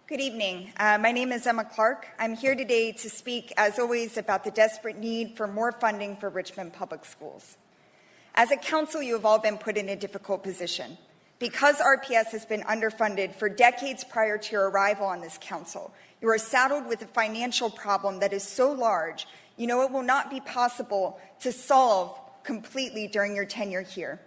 Good evening. My name is Emma Clark. I'm here today to speak, as always, about the desperate need for more funding for Richmond Public Schools. As a council, you have all been put in a difficult position. Because RPS has been underfunded for decades prior to your arrival on this council, you are saddled with a financial problem that is so large, you know it will not be possible to solve completely during your tenure here.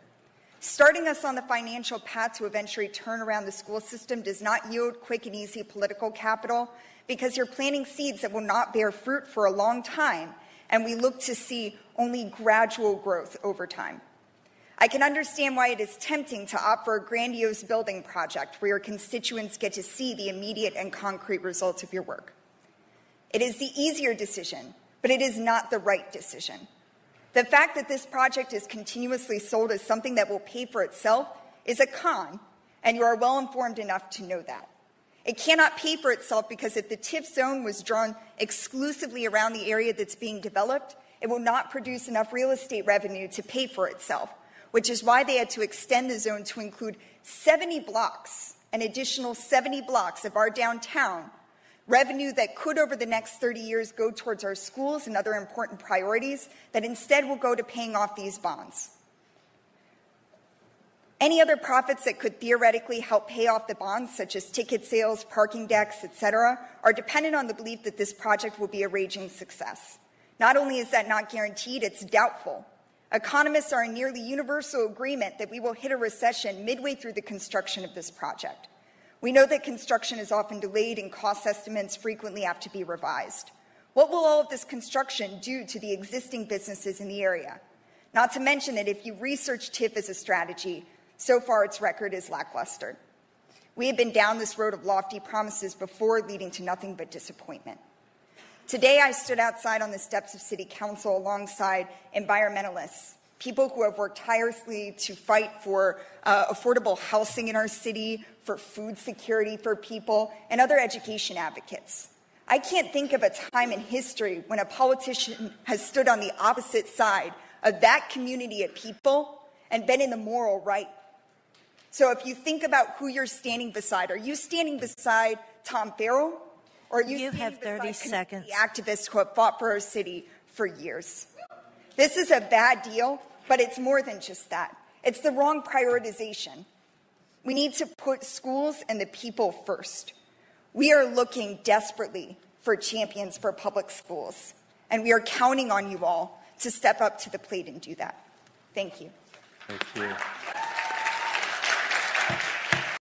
Starting us on the financial path to eventually turn around the school system does not yield quick and easy political capital because you're planting seeds that will not bear fruit for a long time, and we look to see only gradual growth over time. I can understand why it is tempting to opt for a grandiose building project where your constituents get to see the immediate and concrete results of your work. It is the easier decision, but it is not the right decision. The fact that this project is continuously sold as something that will pay for itself is a con, and you are well informed enough to know that. It cannot pay for itself because if the TIF zone was drawn exclusively around the area that's being developed, it will not produce enough real estate revenue to pay for itself, which is why they had to extend the zone to include 70 blocks, an additional 70 blocks of our downtown, revenue that could over the next 30 years go towards our schools and other important priorities that instead will go to paying off these bonds. Any other profits that could theoretically help pay off the bonds, such as ticket sales, parking decks, etc., are dependent on the belief that this project will be a raging success. Not only is that not guaranteed, it's doubtful. Economists are in nearly universal agreement that we will hit a recession midway through the construction of this project. We know that construction is often delayed and cost estimates frequently have to be revised. What will all of this construction do to the existing businesses in the area? Not to mention that if you research TIF as a strategy, so far its record is lackluster. We have been down this road of lofty promises before, leading to nothing but disappointment. Today, I stood outside on the steps of City Council alongside environmentalists, people who have worked tirelessly to fight for affordable housing in our city, for food security for people, and other education advocates. I can't think of a time in history when a politician has stood on the opposite side of that community of people and been in the moral right. So if you think about who you're standing beside, are you standing beside Tom Farrell? Or are you have 30 seconds. The activists who have fought for our city for years? This is a bad deal, but it's more than just that. It's the wrong prioritization. We need to put schools and the people first. We are looking desperately for champions for public schools, and we are counting on you all to step up to the plate and do that. Thank you. Thank you.